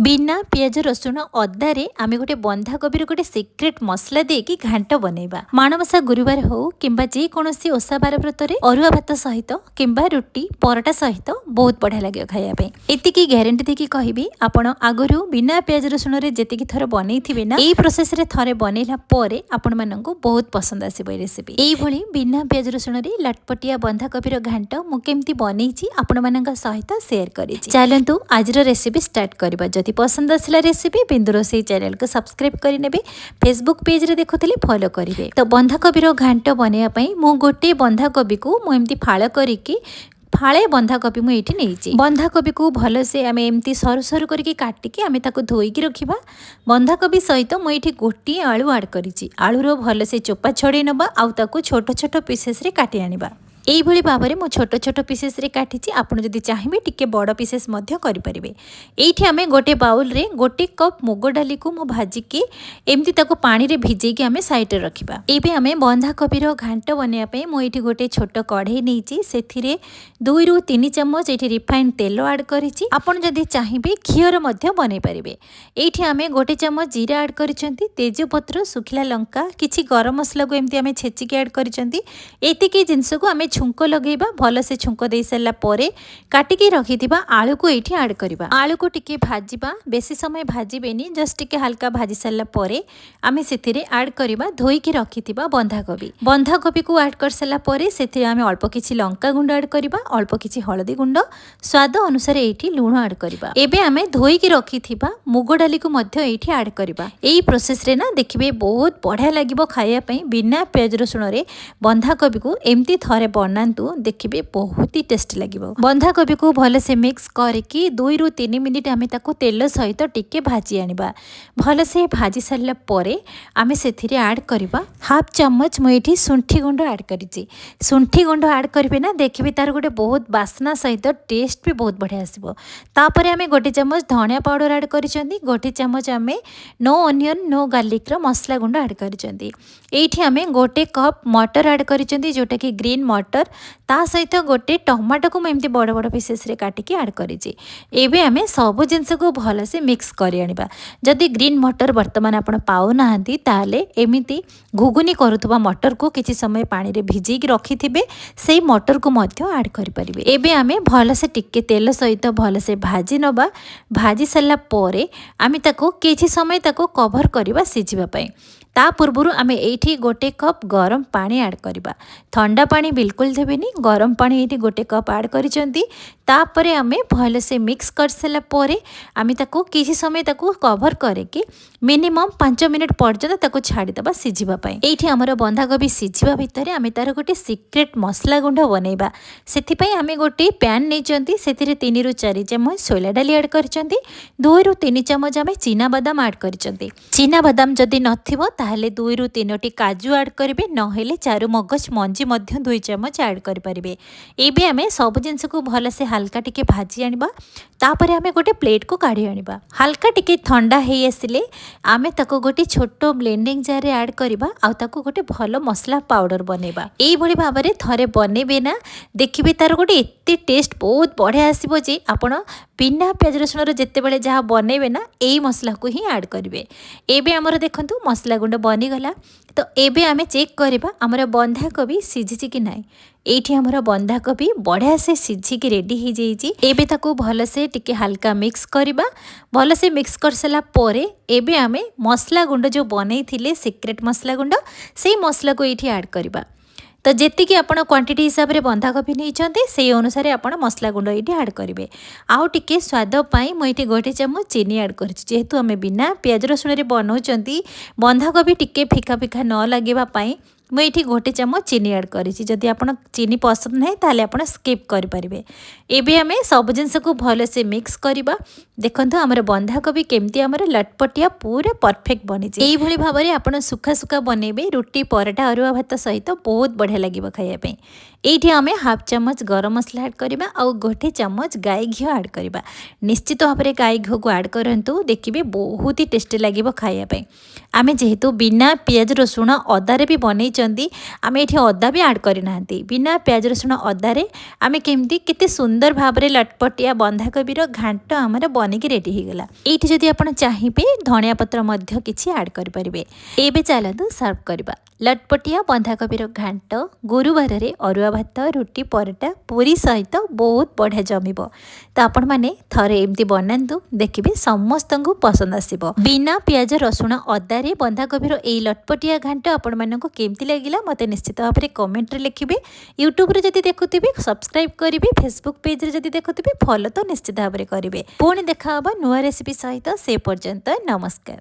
बिना पियाज रसुण अदारे आमे गोटे बंधाकोबी गोटे सिक्रेट मसला देकी घांट बनैबा। माणबसा गुरुवार हो किंबा जे कोनोसी ओसा बार व्रतरे अरुआ भात सहित किंबा रुटी पराटा सहित बहुत बढ़िया लगे खाया पे। एतिकी ग्यारंटी देकी कहबी आपण आगरु बिना पियाज रसुण रे जेतिकी थर बनैथिबे ना एई प्रोसेस रे थरे बनैला परे आपण माननकु बहुत पसंद आसीबो रेसिपी। एई भली बिना पियाज रसुण रे लटपटिया बंधाकोबी रो घांट मु केमती बनैछि आपण माननका सहित शेयर करिछि। चलंतु आज रो रेसिपी स्टार्ट करबा। जदि पसंद आसला रेसिपी बिंदुरोसेई चैनल को सब्सक्राइब करिनेबे, फेसबुक पेज रे देखुथिले फॉलो करिवे। तो बंधाकोबी रो घांट बनेया पई मु गोटे बंधाकोबी को मु एमती फाळ करिकि फाळे बंधाकोबी मु एठी नेइछि। बंधाकोबी को भलो से आमे एमती सरू सरू करके काटिके आमे ताको धोइकी रखिबा। बंधाकोबी सहित मु एठी गोटी आलू ऐड करिछि। आलू रो भलो से चोपा छडे नबा आउ ताको छोटो छोटो पीसेस रे काटि आनिबा। एई भली भाबरे मु छोटो छोटो पीसेस रे काटिछि। आपण जदि चाहिबे टिके बड़ पीसेस मध्य करि परिबे। एइठी आमे गोटे बाउल रे गोटे कप मुग डाली को मु भाजी के एमती ताको पानी रे भिजेई के आमे साइड रे रखिबा। एबे आमे बंधाकोबी रो घांट बनेया पे मु एठी गोटे छोटो कढ़ई नेइछि। सेथिरे 2 रु 3 चम्मच एठी रिफाइंड तेल ऐड करिछि। आपण जदि चाहिबे घियर मध्य बनै परिबे। एइठी आमे गोटे चम्मच जीरा ऐड करिसंती, तेजपत्र, सुखिला लंका, किछि गरम मसला को एमती आमे छेचि के ऐड करिसंती। एतिकी जिंस को आमे छुंक लगेबा। भल से छुंक दे सारा परे काटिकी रखिथिबा आलू को एठी ऐड करबा। आलू को टिके भाजीबा, बेसी समय भाजीबेनी, जस्ट टिके हल्का भाजी सारा परे आमे सेथिरे ऐड करबा धोई के रखिथिबा बंधाकोबी। बंधाकोबी को ऐड कर सारा परे सेथिरे आमे अल्प किछि लंका गुंड ऐड करबा, अल्प किछि हळदी गुंड, स्वाद अनुसार एठी लूण ऐड करबा। एबे आमे धोई के रखिथिबा मुग डाली को मध्य एठी ऐड करबा। एई प्रोसेस रे ना देखिबे बहुत बढ़िया लागिबो खाया पई। बिना पियाज रसुण रे बंधाकोबी को एमती थरे बनातु, देखिए बहुत ही टेस्टी लगे। बंधाकोबी को भल से मिक्स करके 2 रु 3 मिनिट आमे ताको तेल सहित टिके भाजी आनिबा। भल से भाजी सारा परे आमे सेथिरे ऐड करबा हाफ चम्मच मुठी सुंठी गुंड ऐड करिछि। सुंठी गुंड ऐड करबे ना देखिबे तार गोटे बहुत बास्ना सहित टेस्ट भी बहुत बढ़िया आसीबो। तापरे आमे गोटे चम्मच धनिया पाउडर ऐड करिसंती, गोटे चम्मच आमे नो ऑनियन नो गार्लिक रो मसला गुंड ऐड करिसंती। एठी आमे गोटे कप मटर ऐड करिसंती जोटा कि ग्रीन मटर, ता सहित गोटे टमाटो को एमती बड़ बड़ पीसेस रे काटिकी ऐड करिछि। एबे आमे सब जिंस को भल से मिक्स करि आनिबा। जदि ग्रीन मटर वर्तमान आपण पाउ नाहंती ताले एमिति घुगुनी करूथबा मटर को किछि समय पानी रे भिजेई के रखिथिबे, सेई मटर को मध्य ऐड करि परिबे। एबे आमे भल से टिके तेल सहित भल से भाजी नबा। भाजी सल्ला परे आमे ताको किछि समय ताको कवर करबा सिझिबा पई। ता पूर्वरु आमे एठी गोटे कप गरम पानी ऐड करबा। ठंडा पानी बिल्कुल देबेनी, गरम पानी एठी गोटे कप ऐड करिसंती। तापरे आमे भल से मिक्स कर सला परे आमे ताको किछि समय ताको कवर करके मिनिमम 5 मिनिट पर्यंत ताको छाडी दबा सिझिबा पई। एठी हमर बंधाकोबी सिझिबा भितरे आमे तार गोटे सिक्रेट मसला गुंड बनैबा। सेथि पई आमे गोटे पैन नेचंती, सेथिरे 3 रु 4 चम्मच सोला डाली ऐड करिसंती, 2 रु 3 चम्मच आमे चीना बादाम ऐड करिसंती। चीना बादाम जदि नथिबो ताहले 2 रु 3 टी काजू ऐड करिवे, नहेले चारु मगज मंजी मध्य 2 चम्मच ऐड करि परिबे। एबे आमे सब जिंस को भल से हल्का टिके भाजी आनिबा। तापरे आमे गोटे प्लेट को काढी आनिबा। हल्का टिके ठंडा हेई आसिले आमे ताको गोटे छोटो ब्लेंडिंग जार रे ऐड करिबा आ ताको गोटे भलो मसला पाउडर बनेबा। एई भली भाबरे थरे बनेबे ना देखिबे तार गोटे एते टेस्ट बहुत बढ़िया आसीबो जे आपण बिना पियाज रसुण रे जेते बेले जहा बनेबे ना एई मसला को ही ऐड करिवे। एबे हमर देखंतु मसला गुंड बनी गला। तो एबे आमे चेक करबा हमर बंधाकोबी सिझिछि कि नाही। एठी हमर बंधाकोबी बढ़िया से सिझी के रेडी हो जाइछि। एबे ताको भल से टिके हल्का मिक्स करबा। भल से मिक्स कर सला परे एबे आमे मसला गुंड जो बनै थिले सिक्रेट मसला गुंड, सेई मसला को एठी ऐड करबा। तो जेति कि आपण क्वांटिटी हिसाब रे बंधाकोबी नैचंती सेई अनुसार आपण मसला गुंड एठी ऐड करिवे। आउ टिके स्वाद पई म एठी गोटे चम्मच चीनी ऐड करछि। जेहेतु आमे बिना पियाज रसुण रे बनौचंती बंधाकोबी टिके फिका फिका न लागेबा पई मैं ये गोटे चम्मच चीनी ऐड करिछि। जदि आपण चीनी पसंद नहीं ताले आपण स्किप करि परिबे। एबे आमे सब जिंस को भल से मिक्स करबा। देखंतु हमर बंधाकोबी केमती हमर लटपटिया पूरा परफेक्ट बनिछि। एई भली भाबरे आपण सुखा सुखा बनेबे, रुटी पराठा अरुआ भात सहित बहुत बढ़िया लागिबो खाइया पे। एठी आमे हाफ चम्मच गरम मसला ऐड करबा और गोटे चम्मच गाय घी ऐड करबा। निश्चित भाव में गाय घी को ऐड करंतु, देखिबे बहुत ही टेस्टी लागिबो खाइया पे। आमे जेहेतु बिना पियाज रसुण अदारे भी बनै देखुचंदी आमे एठी अदा भी ऐड करना बिना प्याज रसुण अदारे आमे केमती केते सुंदर भाबरे लटपटिया बंधाकोबीर घांट आमर बनिकी रेडी हो गला। एठी जदि आपण चाहिबे धनिया पत्र मध्य किछि ऐड करि परिबे। एबे चलतु सर्व करबा लटपटिया बंधाकोबीर घांट गुरुवार रे अरुआ भात रुटी परोटा पूरी सहित बहुत बढ़िया जमिबो। तो आपण माने थरे एमती बनातु देखिबे समस्त को पसंद आसीबो। बिना प्याज रसुण अदारे बंधाकोबीर ए लटपटिया घांट आपण मानक केमती लागिला मते निश्चित भाव में कमेंट रे लिखिबे। यूट्यूब रे जदि देखुथिबे सब्सक्राइब करिवे, फेसबुक पेज रे जदि देखुथिबे फॉलो तो निश्चित भाव में करिवे। पुणी देखा हबा नुआ रेसिपी सहित से पर्यंत नमस्कार।